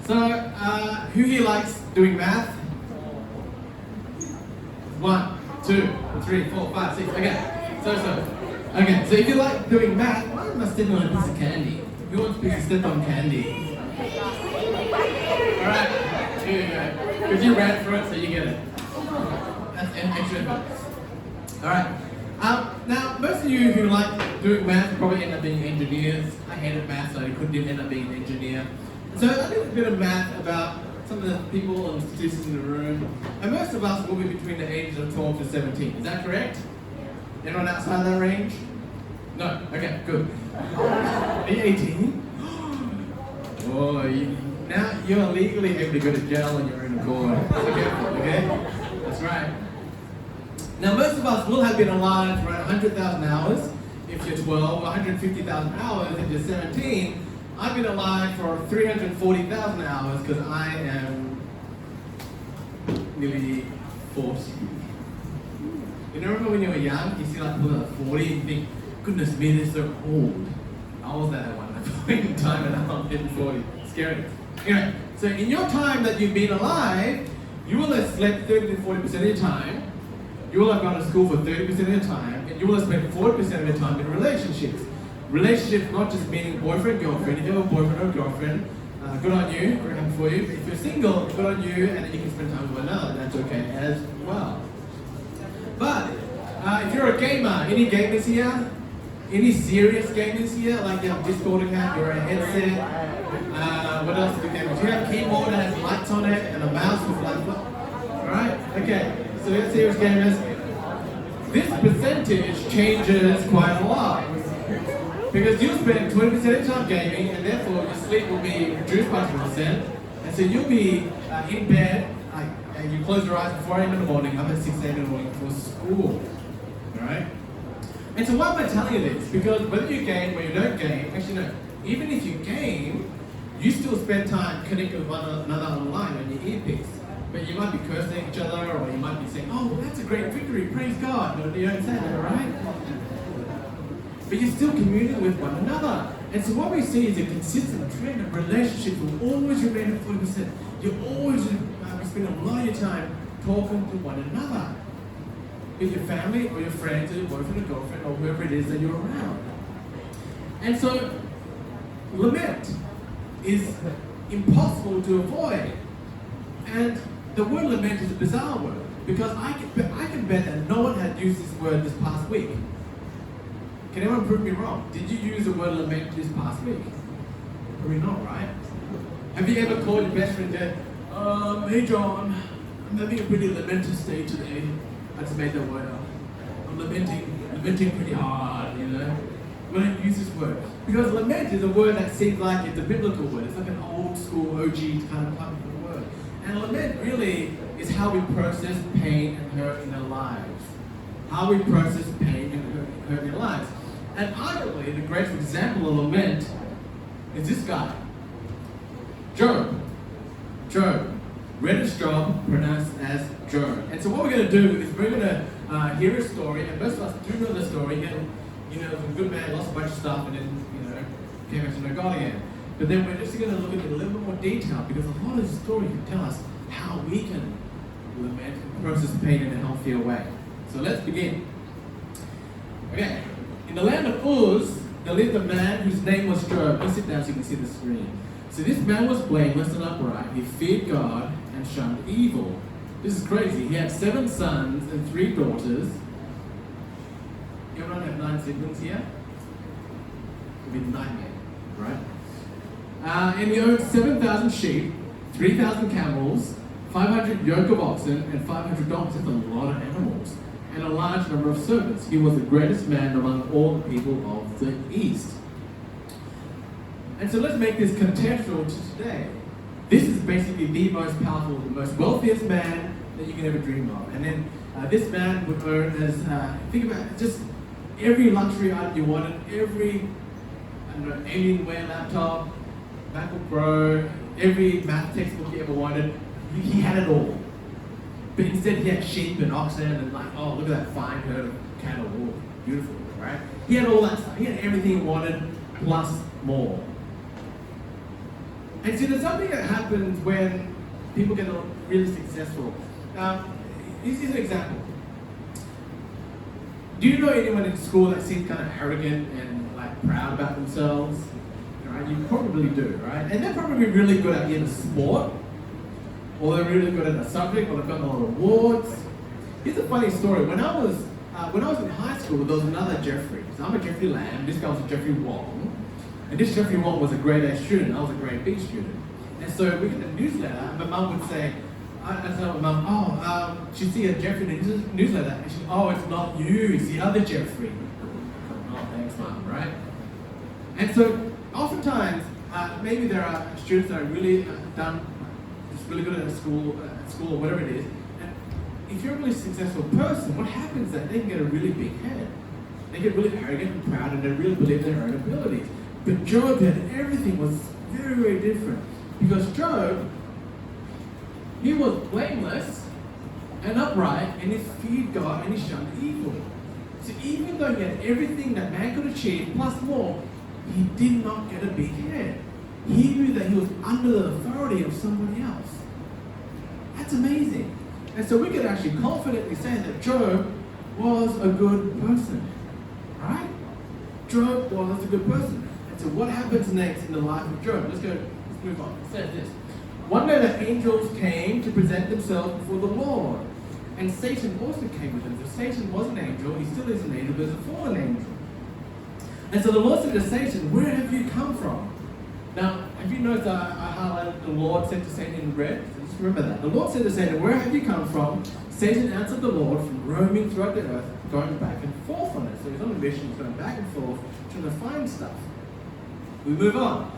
So, who here likes doing math? 1, 2, 3, 4, 5, 6. Okay. Okay, so if you like doing math, why am I stepping on a piece of candy? Who wants to step on candy? Alright, here you go. Because you ran through it, so you get it. That's an extra bonus. Alright. Now, most of you who like doing math probably end up being engineers. I hated math, so I couldn't even end up being an engineer. So I did a bit of math about some of the people and statistics in the room. And most of us will be between the ages of 12 to 17. Is that correct? Anyone outside that range? No? Okay, good. Are you 18? Oh, now you're legally able to go to jail on your own accord. So careful, okay? That's right. Now, most of us will have been alive for 100,000 hours if you're 12, 150,000 hours if you're 17. I've been alive for 340,000 hours because I am nearly 40. You remember when you were young, you see like people that are 40 and you think, goodness me, they're so old. I was at one point in time and I'm hitting 40. Scary. Anyway, so in your time that you've been alive, you will have slept 30 to 40% of your time. You will have gone to school for 30% of your time, and you will have spent 40% of your time in relationships. Relationships not just meaning boyfriend, girlfriend. If you have a boyfriend or girlfriend, good on you, we're happy for you. But if you're single, good on you, and then you can spend time with one another. That's okay as well. But if you're a gamer, any gamers here? Any serious gamers here? Like you have a Discord account, you're a headset. What else do you have? Do you have a keyboard that has lights on it and a mouse with lights? Alright? Okay. So we're serious gamers. This percentage changes quite a lot. Because you'll spend 20% of your time gaming, and therefore your sleep will be reduced by 20%. And so you'll be in bed, and you close your eyes before 8 in the morning, up at 6 a.m. in the morning for school. Alright? And so why am I telling you this? Because whether you game or you don't game, actually no, even if you game, you still spend time connecting with one another online on your earpiece. But you might be cursing each other, or you might be saying, oh, that's a great victory, praise God. No, you don't say that, right? But you're still communing with one another. And so what we see is a consistent trend of relationships will always remain at 40%. You're always spend a lot of your time talking to one another. With your family, or your friends, or your boyfriend or girlfriend, or whoever it is that you're around. And so, lament is impossible to avoid. And the word lament is a bizarre word, because I can bet that no one had used this word this past week. Can anyone prove me wrong? Did you use the word lament this past week? Probably not, right? Have you ever called your best friend and said, hey John, I'm having a pretty lamentous day today. I just made that word up. I'm lamenting pretty hard, you know? We don't use this word. Because lament is a word that seems like it's a biblical word. It's like an old school, OG kind of type of word. And lament really is how we process pain and hurt in our lives. How we process pain and hurt in our lives. And arguably, the greatest example of lament is this guy. Job. Read his job, pronounced as Job. And so what we're going to do is we're going to hear a story, and most of us do know the story. He was a good man, lost a bunch of stuff, and then, came back to know God again. But then we're just going to look at it in a little bit more detail, because a lot of the story can tell us how we can lament and process pain in a healthier way. So let's begin. Okay. In the land of Uz, there lived a man whose name was Job. Let's sit down so you can see the screen. So this man was blameless and upright. He feared God and shunned evil. This is crazy. He had 7 sons and 3 daughters. Everyone have 9 siblings here? It would be a nightmare, right? And he owned 7,000 sheep, 3,000 camels, 500 yoke of oxen, and 500 donkeys. That's a lot of animals. And a large number of servants. He was the greatest man among all the people of the East. And so let's make this contextual to today. This is basically the most powerful, the most wealthiest man that you can ever dream of. And then this man would earn as, think about it, just every luxury item you wanted, every Alienware laptop, MacBook Pro, every math textbook you ever wanted, he had it all. But instead he had sheep and oxen and oh, look at that fine herd of cattle, oh, beautiful, right? He had all that stuff. He had everything he wanted, plus more. And see, there's something that happens when people get really successful. This is an example. Do you know anyone in school that seems kind of arrogant and like proud about themselves? Right? You probably do, right? And they're probably really good at either sport, or they're really good at a subject, or they've gotten a lot of awards. Here's a funny story. When I was in high school, there was another Jeffrey. So I'm a Jeffrey Lamb. This guy was a Jeffrey Wong. And this Jeffrey Wong was a grade A student. I was a grade B student. And so we get a newsletter, and my mum would say, I tell my mum, she'd see a Jeffrey in the newsletter, and she'd, oh, it's not you, it's the other Jeffrey. Oh, thanks, Mum, right? And so, oftentimes, maybe there are students that are really just really good at school or whatever it is, and if you're a really successful person, what happens is that they can get a really big head. They get really arrogant and proud, and they really believe in their own abilities. But Job had everything was very, very different. Because Job, he was blameless and upright, and he feared God and he shunned evil. So even though he had everything that man could achieve, plus more, he did not get a big head. He knew that he was under the authority of somebody else. That's amazing. And so we could actually confidently say that Job was a good person. Right? Job was a good person. And so what happens next in the life of Job? Let's move on. It says this. One day the angels came to present themselves before the Lord. And Satan also came with them. So Satan was an angel, he still is an angel, but he's a fallen angel. And so the Lord said to Satan, where have you come from? Now, have you noticed I highlighted the Lord said to Satan in red? So just remember that. The Lord said to Satan, where have you come from? Satan answered the Lord, from roaming throughout the earth, going back and forth on it. So he's on a mission, he's going back and forth, trying to find stuff. We move on.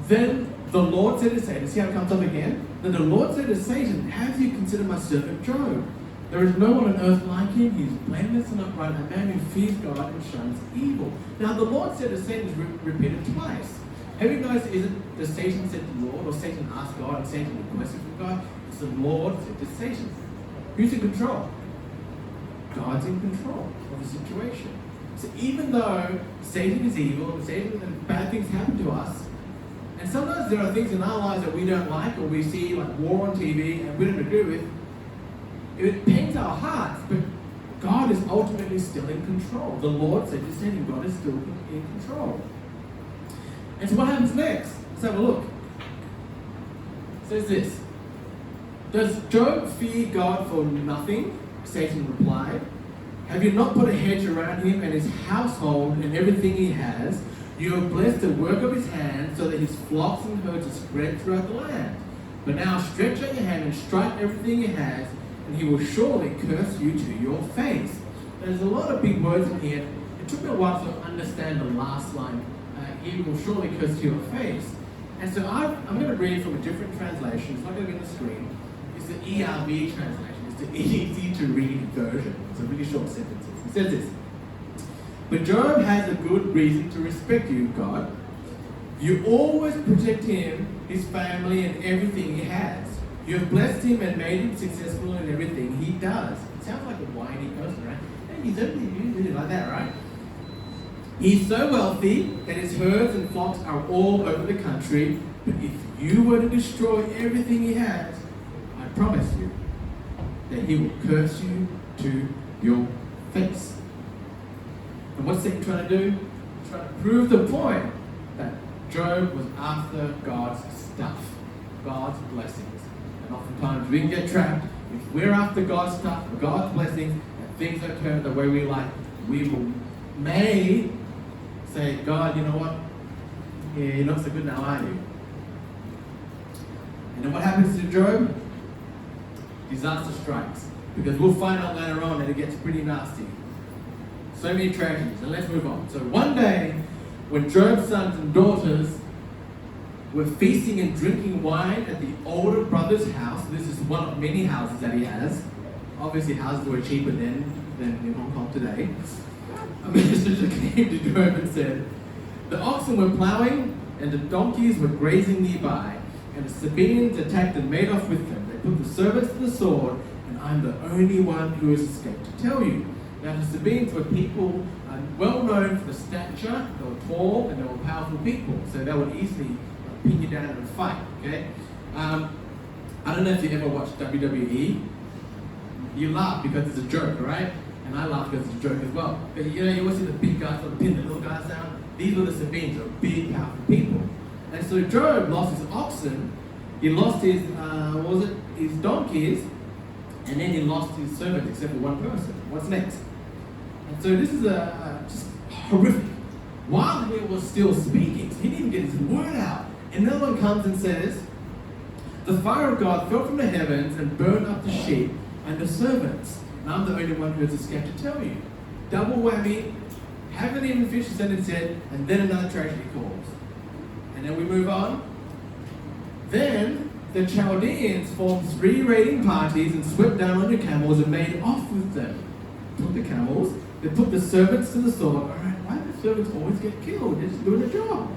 Then the Lord said to Satan, see how it comes up again? Then the Lord said to Satan, have you considered my servant Job? There is no one on earth like him. He is blameless and upright, a man who fears God and shuns evil. Now the Lord said to Satan is repeated twice. Have you noticed, isn't the Satan said to the Lord, or Satan asked God, and Satan requested from God? It's the Lord said to Satan. Who's in control? God's in control of the situation. So even though Satan is evil, and bad things happen to us, and sometimes there are things in our lives that we don't like, or we see like war on TV and we don't agree with, it pains our hearts, but God is ultimately still in control. The Lord said to Satan, God is still in control. And so what happens next? Let's have a look. It says this. Does Job fear God for nothing? Satan replied. Have you not put a hedge around him and his household and everything he has? You have blessed the work of his hands so that his flocks and herds are spread throughout the land. But now stretch out your hand and strike everything he has, and he will surely curse you to your face. There's a lot of big words in here. It took me a while to understand the last line. He will surely curse to your face. And so I'm going to read from a different translation. It's not going to be on the screen. It's the ERV translation. It's the easy to read version. It's a really short sentence. It says this. But Job has a good reason to respect you, God. You always protect him, his family, and everything he has. You have blessed him and made him successful in everything he does. It sounds like a whiny person, right? Hey, he's really like that, right? He's so wealthy that his herds and flocks are all over the country. But if you were to destroy everything he has, I promise you that he will curse you to your face. And what's Satan trying to do? He's trying to prove the point that Job was after God's stuff, God's blessings. And oftentimes we can get trapped. If we're after God's stuff, God's blessings, and things don't turn the way we like, we may say, God, you know what? Yeah, you're not so good now, are you? And then what happens to Job? Disaster strikes. Because we'll find out later on that it gets pretty nasty. So many tragedies. And let's move on. So one day, when Job's sons and daughters were feasting and drinking wine at the older brother's house, this is one of many houses that he has. Obviously, houses were cheaper then than in Hong Kong today. A messenger came to Job and said, the oxen were plowing and the donkeys were grazing nearby, and the Sabaeans attacked and made off with them. They put the servants to the sword, and I'm the only one who has escaped to tell you. Now the Sabaeans were people well known for the stature. They were tall and they were powerful people, so they would easily pin you down in a fight, okay? I don't know if you ever watched WWE. You laugh because it's a joke, right? And I laugh because it's a joke as well. But you know, you always see the big guys sort of pin the little guys down. These were the Sabines, are big, powerful people. And so Job lost his oxen, he lost his, his donkeys, and then he lost his servants, except for one person. What's next? And so this is just horrific. While he was still speaking, so he didn't get his word out. And another one comes and says, the fire of God fell from the heavens and burned up the sheep and the servants. And I'm the only one who has escaped to tell you. Double whammy, haven't even finished the sentence yet, and then another tragedy calls. And then we move on. Then the Chaldeans formed 3 raiding parties and swept down on the camels and made off with them. Took the camels, they put the servants to the sword. All right, why do the servants always get killed? They're just doing a job.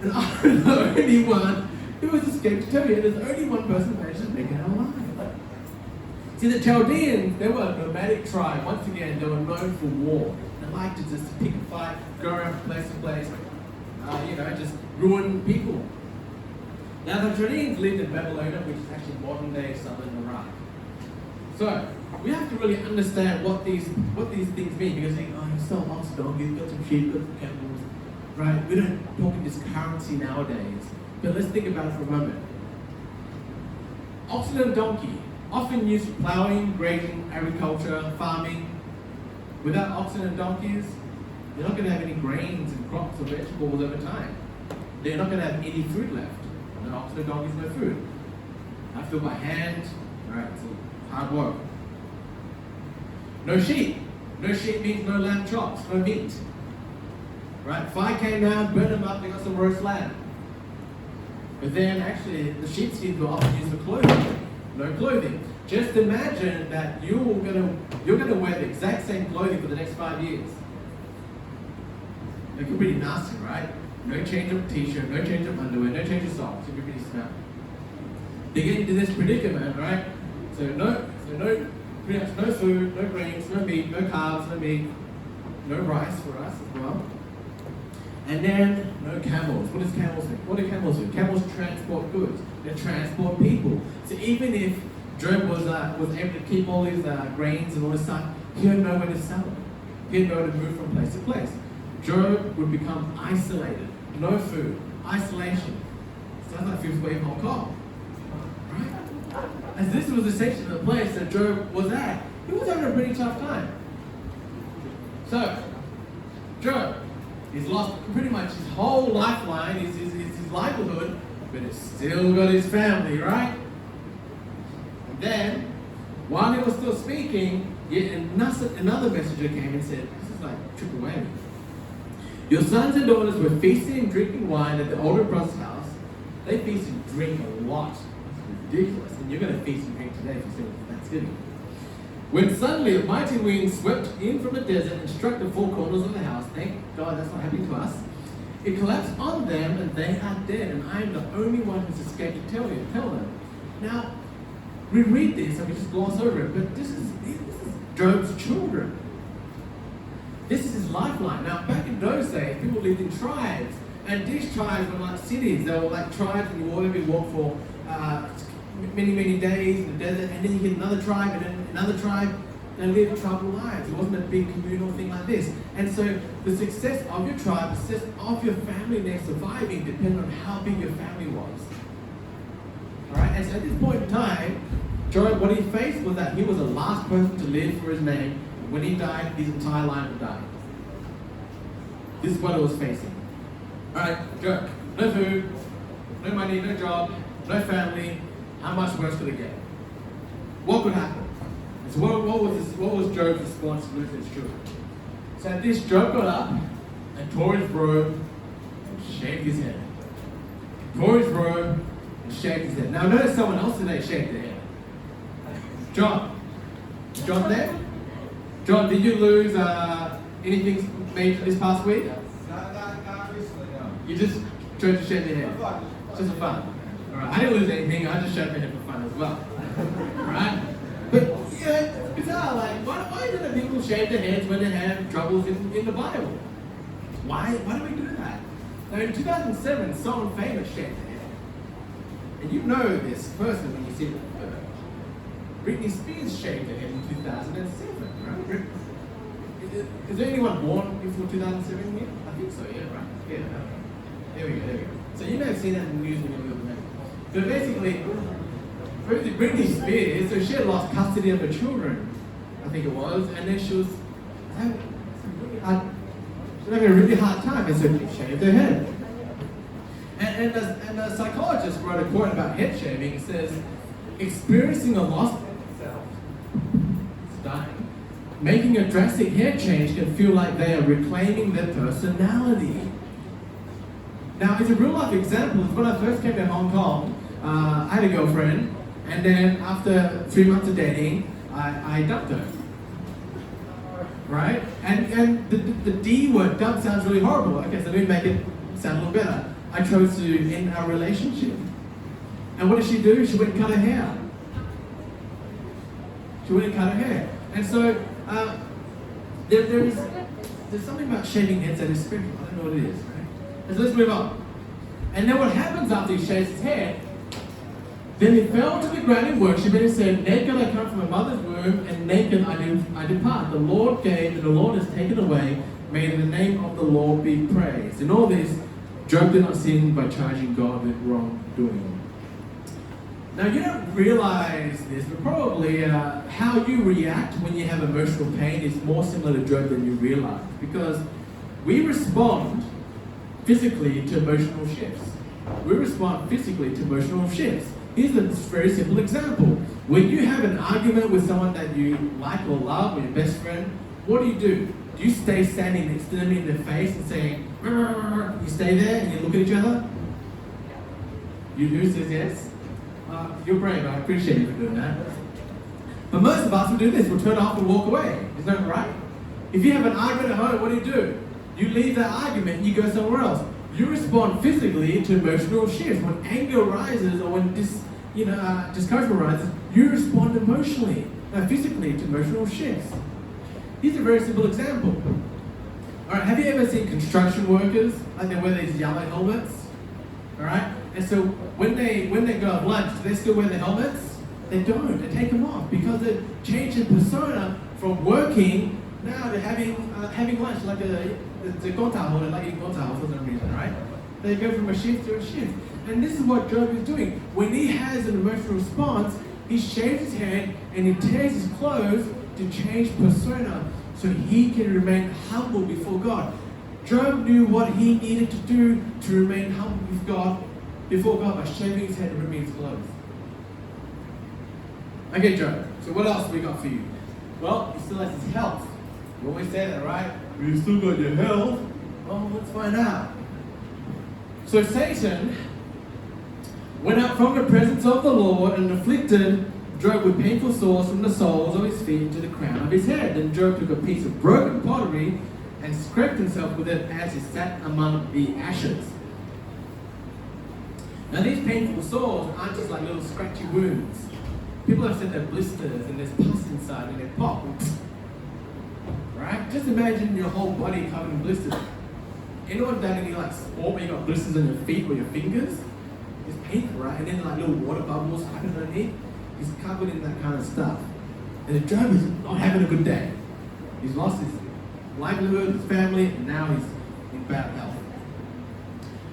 And I'm the only one who has escaped to tell you. There's only one person who managed to make it alive. See, the Chaldeans, they were a nomadic tribe. Once again, they were known for war. They liked to just pick a fight, go around from place to place, just ruin people. Now, the Chaldeans lived in Babylonia, which is actually modern-day southern Iraq. So, we have to really understand what these things mean, because you sell ox, donkeys, got some sheep, got some camels, right? We don't talk in this currency nowadays. But let's think about it for a moment. Oxen and donkey, often used for plowing, grazing, agriculture, farming. Without oxen and donkeys, you're not going to have any grains and crops or vegetables over time. They're not going to have any food left. No oxen and donkeys, no food. I have to do it by hand, right? It's hard work. No sheep. No sheep means no lamb chops, no meat. Right? Fire came down, burned them up, they got some roast lamb. But then actually the sheepskins were often used for clothing. No clothing. Just imagine that you're gonna wear the exact same clothing for the next 5 years. It could be pretty nasty, right? No change of t-shirt, no change of underwear, no change of socks. It could be pretty smell. They get into this predicament, right? So pretty much no food, no grains, no meat, no carbs, no meat, no rice for us as well. And then no camels. What does camels do? What do camels do? Camels transport goods. They transport people. So even if Job was able to keep all his grains and all this stuff, he had nowhere to sell it. He had nowhere to move from place to place. Job would become isolated. No food. Isolation. Sounds like he was away from Hong Kong. Right? As this was essentially the place that Job was at, he was having a pretty tough time. So, Job, he's lost pretty much his whole lifeline, his livelihood, but he's still got his family, right? And then, while he was still speaking, yet another messenger came and said, this is like triple whammy. Your sons and daughters were feasting and drinking wine at the older brother's house. They feast and drink a lot. It's ridiculous. And you're going to feast and drink today if you celebrate Thanksgiving. When suddenly a mighty wind swept in from the desert and struck the four corners of the house. Thank God that's not happening to us. It collapsed on them and they are dead. And I am the only one who's escaped to tell them. Now, we read this and we just gloss over it, but this is Job's children. This is his lifeline. Now, back in those days, people lived in tribes. And these tribes were like cities. They were like tribes and you walk for many, many days in the desert. And then you get another tribe and then another tribe. And live troubled lives. It wasn't a big communal thing like this. And so the success of your tribe, the success of your family and their surviving depended on how big your family was. Alright? And so at this point in time, Job, what he faced was that he was the last person to live for his name. When he died, his entire line would die. This is what he was facing. Alright, Job. No food, no money, no job, no family. How much worse could it get? What could happen? So what was Job's response to losing his children? So at this, Job got up and tore his robe and shaved his head. Tore his robe and shaved his head. Now notice someone else today shaved their head. John there? John, did you lose anything major this past week? Not recently, no. You just tried to shave your head? Just for fun. Alright, I didn't lose anything, I just shaved my head for fun as well. Alright? But, yeah, it's bizarre, like, why do the people shave their heads when they have troubles in the Bible? Why do we do that? Now, in 2007, someone famous shaved their head. And you know this person when you see them. Britney Spears shaved her head in 2007, right? Is there anyone born before 2007 here? I think so, yeah, right? Yeah, there we go. So you may have seen that in the news when you were little. So basically, Britney Spears, so she had lost custody of her children, I think it was, and then she was having a really hard time, and so she shaved her head. And a psychologist wrote a quote about head shaving. It says, experiencing a loss of themselves, dying, making a drastic hair change can feel like they are reclaiming their personality. Now, it's a real life example. When I first came to Hong Kong, I had a girlfriend, and then after 3 months of dating, I dumped her. Right? And the D word, dump, sounds really horrible. Okay, so let me make it sound a little better. I chose to end our relationship. And what did she do? She went and cut her hair. And so there's something about shaving heads that is spiritual. I don't know what it is, right? And so let's move on. And then what happens after he shaves his head? Then he fell to the ground in worship and he said, naked I come from my mother's womb, and naked I depart. The Lord gave and the Lord has taken away. May the name of the Lord be praised. In all this, Job did not sin by charging God with wrongdoing. Now, you don't realize this, but probably how you react when you have emotional pain is more similar to Job than you realize. Because we respond physically to emotional shifts. Here's a very simple example. When you have an argument with someone that you like or love, or your best friend, what do? Do you stay standing next to them in their face and saying, you stay there and you look at each other? You do, says yes. You're brave, I appreciate you for doing that. But most of us will do this, we'll turn off and walk away. Isn't that right? If you have an argument at home, what do? You leave that argument and you go somewhere else. You respond physically to emotional shifts. When anger rises or when discouragement rises, you respond emotionally, physically to emotional shifts. Here's a very simple example. Alright, have you ever seen construction workers? Like they wear these yellow helmets? Alright? And so when they go have lunch, do they still wear the helmets? They don't. They take them off because they've changed their persona from working now to having lunch like the gotao, like in gotao for some reason, right? They go from a shift to a shift. And this is what Job is doing. When he has an emotional response, he shaves his head and he tears his clothes to change persona so he can remain humble before God. Job knew what he needed to do to remain humble before God by shaving his head and removing his clothes. Okay, Job, so what else have we got for you? Well, he still has his health. You always say that, right? You still got your health? Well, let's find out. So Satan went out from the presence of the Lord and afflicted Job with painful sores from the soles of his feet to the crown of his head. Then Job took a piece of broken pottery and scraped himself with it as he sat among the ashes. Now these painful sores aren't just like little scratchy wounds. People have said they're blisters and there's pus inside and they pop. Right? Just imagine your whole body covered in blisters. Anyone done any like sport where you got blisters on your feet or your fingers? It's painful, right? And then like little water bubbles happen underneath. He's covered in that kind of stuff. And the Job is not having a good day. He's lost his livelihood, his family, and now he's in bad health.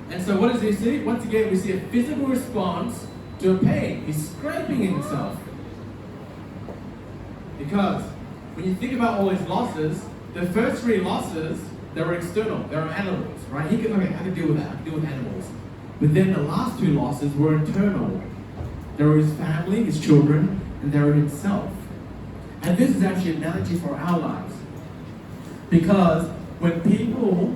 And so what does he see? Once again, we see a physical response to a pain. He's scraping himself. Because when you think about all his losses, the first 3 losses, they were external. They were animals, right? I can deal with that. I can deal with animals. But then the last 2 losses were internal. They were his family, his children, and they were himself. And this is actually an analogy for our lives. Because when people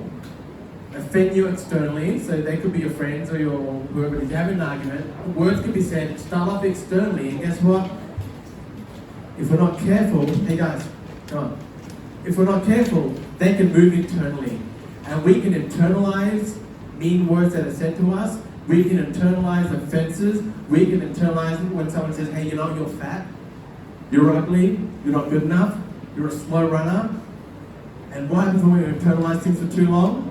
offend you externally, so they could be your friends or your whoever, if you have an argument, words could be said, start off externally, and guess what? If we're not careful, hey guys, come on. If we're not careful, they can move internally. And we can internalize mean words that are said to us. We can internalize offenses. We can internalize it when someone says, hey, you're fat, you're ugly, you're not good enough, you're a slow runner. And what happens when we internalize things for too long?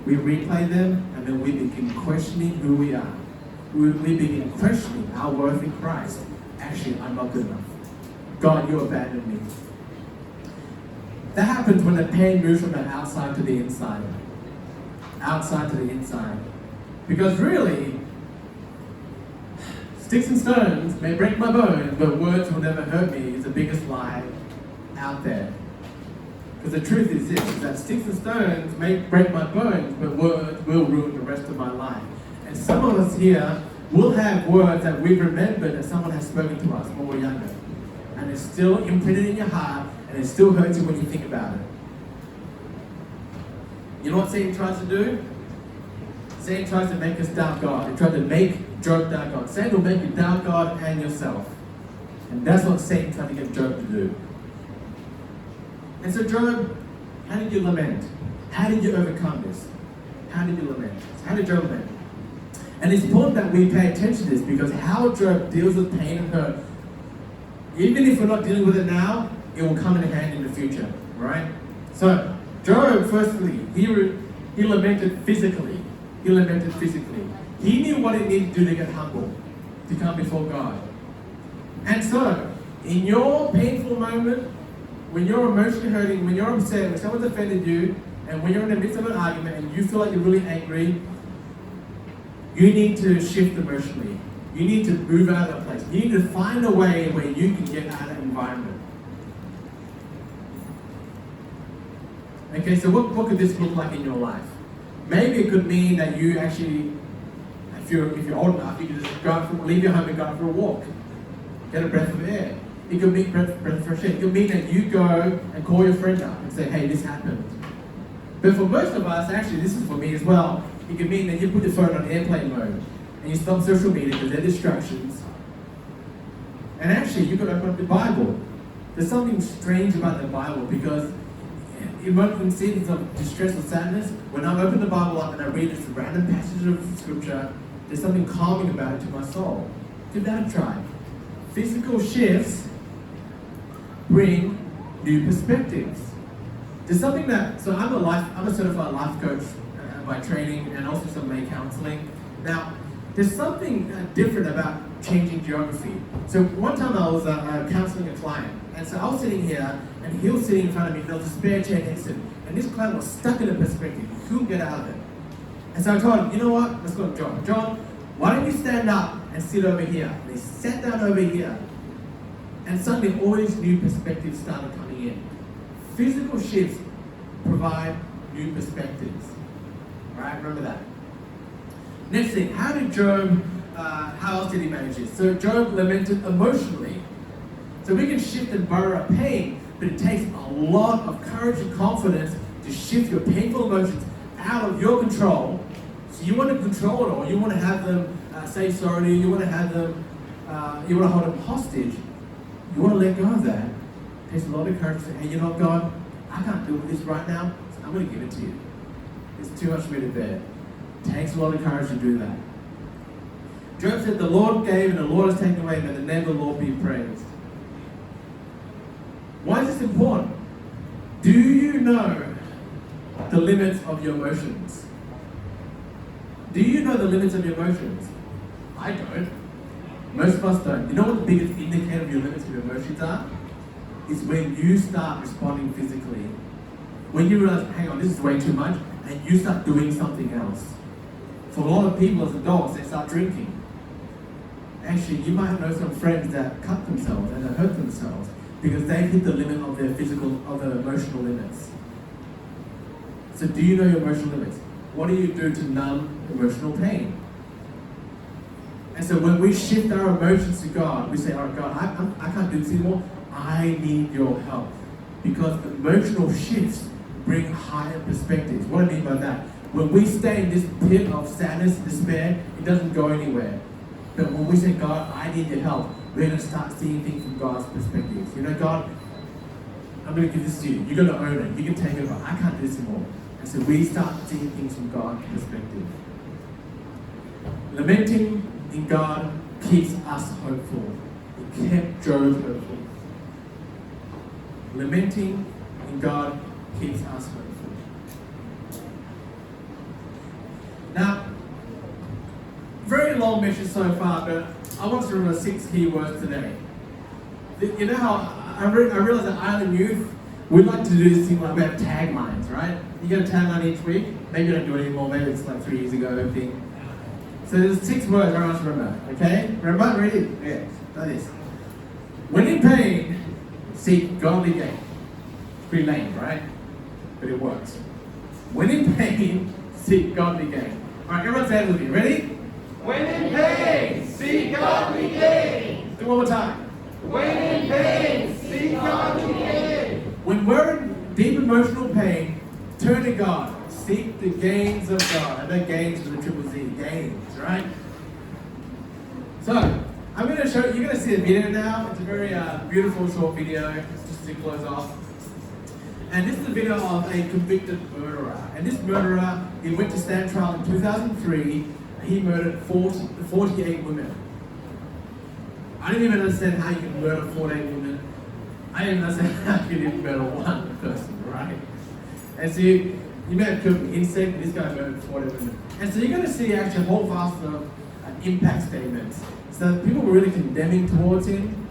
We replay them and then we begin questioning who we are. we begin questioning our worth in Christ. Actually, I'm not good enough. God, you abandoned me. That happens when the pain moves from the outside to the inside. Outside to the inside. Because really, sticks and stones may break my bones, but words will never hurt me is the biggest lie out there. Because the truth is this, is that sticks and stones may break my bones, but words will ruin the rest of my life. And some of us here will have words that we've remembered that someone has spoken to us when we're younger. And it's still imprinted in your heart, and it still hurts you when you think about it. You know what Satan tries to do? Satan tries to make us doubt God. He tried to make Job doubt God. Satan will make you doubt God and yourself. And that's what Satan tried to get Job to do. And so Job, how did you lament? How did you overcome this? How did you lament? How did Job lament? And it's important that we pay attention to this because how Job deals with pain and hurt, even if we're not dealing with it now, it will come in handy in the future, right? So Job, firstly, he lamented physically. He lamented physically. He knew what it needed to do to get humble, to come before God. And so, in your painful moment, when you're emotionally hurting, when you're upset, when someone's offended you, and when you're in the midst of an argument and you feel like you're really angry, you need to shift emotionally. You need to move out of that place. You need to find a way where you can get out of that environment. Okay, so what could this look like in your life? Maybe it could mean that you actually, if you're old enough, you can just go out leave your home and go out for a walk. Get a breath of air. It could mean breath of fresh air. It could mean that you go and call your friend up and say, hey, this happened. But for most of us, actually, this is for me as well, it could mean that you put your phone on airplane mode and you stop social media because they're distractions. And actually, you could open up the Bible. There's something strange about the Bible because in seasons of distress or sadness, when I open the Bible up and I read this random passage of scripture, there's something calming about it to my soul. Give that a try. Physical shifts bring new perspectives. There's something that, so I'm a certified life coach by training and also some lay counseling. Now, there's something different about changing geography. So one time I was counseling a client, and so I was sitting here, and he was sitting in front of me, there was a spare chair next to him, and this client was stuck in a perspective. He couldn't get out of it. And so I told him, you know what, let's go to John. John, why don't you stand up and sit over here? And he sat down over here, and suddenly all these new perspectives started coming in. Physical shifts provide new perspectives. All right, remember that. Next thing, how else did he manage this? So Job lamented emotionally. So we can shift and borrow our pain, but it takes a lot of courage and confidence to shift your painful emotions out of your control. So you want to control it all. You want to have them say sorry to you. You want to have them, you want to hold them hostage. You want to let go of that. It takes a lot of courage to say, hey, you know what, God, I can't deal with this right now, so I'm going to give it to you. It's too much for me to bear. It takes a lot of courage to do that. Job said, the Lord gave and the Lord has taken away, may the name of the Lord be praised. Why is this important? Do you know the limits of your emotions? Do you know the limits of your emotions? I don't. Most of us don't. You know what the biggest indicator of your limits of your emotions are? It's when you start responding physically. When you realize, hang on, this is way too much, and you start doing something else. For a lot of people as adults, they start drinking. Actually, you might know some friends that cut themselves and that hurt themselves because they've hit the limit of their emotional limits. So do you know your emotional limits? What do you do to numb emotional pain? And so when we shift our emotions to God, we say, all right, God, I can't do this anymore. I need your help. Because emotional shifts bring higher perspectives. What do I mean by that? When we stay in this pit of sadness and despair, it doesn't go anywhere. But when we say, God, I need your help, we're going to start seeing things from God's perspective. You know, God, I'm going to give this to you. You're going to own it. You can take it over. I can't do this anymore. And so we start seeing things from God's perspective. Lamenting in God keeps us hopeful. It kept Job hopeful. Lamenting in God keeps us hopeful. Now, very long message so far, but I want to remember 6 key words today. You know how I realize that Island Youth, we like to do this thing like we have taglines, right? You get a tagline each week. Maybe you don't do it anymore. Maybe it's like 3 years ago thing. So there's 6 words I want to remember. Okay? Remember? Ready? Yeah. Like this. When in pain, seek godly gain. Pretty lame, right? But it works. When in pain, seek godly gain. Alright, everyone say it with me. Ready? When in pain, seek godly gain. Do it one more time. When in pain, seek godly gain. When we're in deep emotional pain, turn to God. Seek the gains of God. I know gains with a triple Z. Gains, right? So, I'm going to show you. You're going to see a video now. It's a very beautiful short video, just to close off. And this is a video of a convicted murderer. And this murderer, he went to stand trial in 2003. He murdered 48 women. I didn't even understand how you can murder 48 women. I didn't even understand how you can even murder one person, right? And so you may have killed an insect, this guy murdered 48 women. And so you're going to see actually a whole vast of impact statements. So people were really condemning towards him,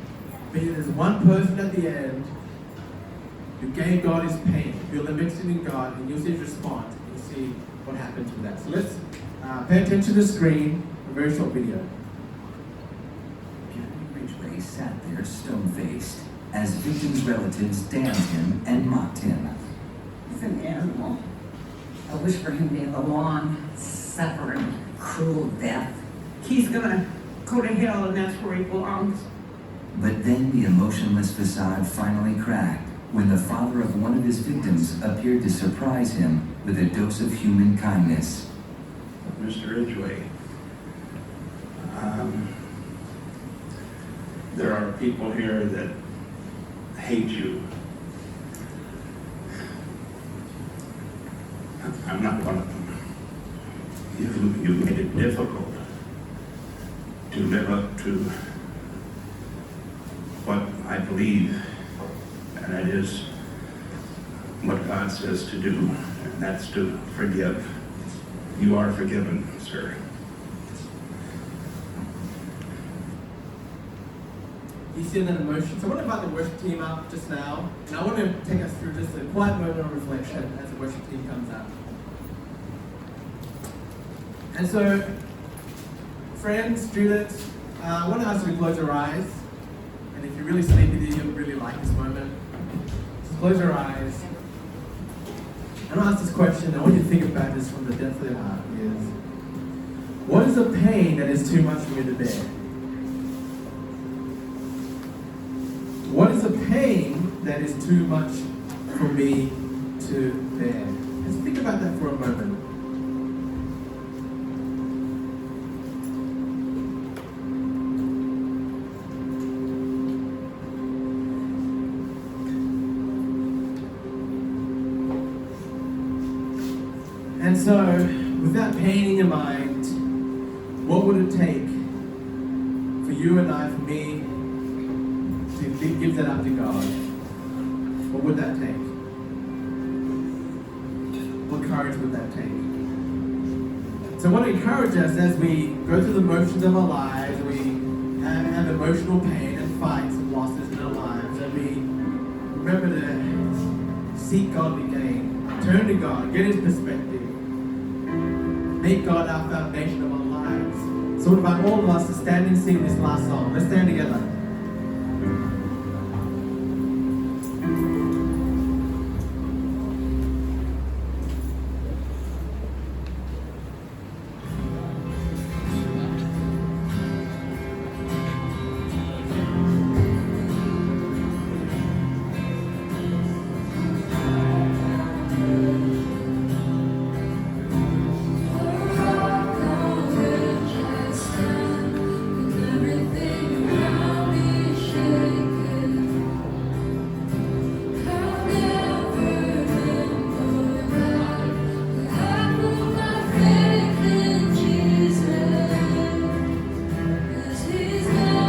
but there's one person at the end who gave God his pain, who lamented in God, and you'll see his response, and you'll see what happens with that. So let's pay attention to the screen, a very short video. Ridgway sat there stone-faced as victim's relatives damned him and mocked him. He's an animal. I wish for him to have a long, suffering, cruel death. He's gonna go to hell, and that's where he belongs. But then the emotionless facade finally cracked when the father of one of his victims appeared to surprise him with a dose of human kindness. Mr. Ridgway, there are people here that hate you. I'm not one of them. You've made it difficult to live up to what I believe, and that is what God says to do, and that's to forgive. You are forgiven, sir. You see that emotion? So I want to invite the worship team up just now, and I want to take us through just a quiet moment of reflection as the worship team comes up. And so, friends, students, I want to ask you to close your eyes, and if you're really sleepy, you'll really like this moment. Just close your eyes. And I'll ask this question, I want you to think about this from the depth of your heart, is, what is the pain that is too much for me to bear? What is the pain that is too much for me to bear? Let's think about that for a moment. And so, with that pain in your mind, what would it take for you and I, for me, to give that up to God? What would that take? What courage would that take? So I want to encourage us as we go through the motions of our lives, we have emotional pain and fights and losses in our lives, that we remember to seek godly gain, turn to God, get His perspective, make God our foundation of our lives. So what about all of us to stand and sing this last song? Let's stand.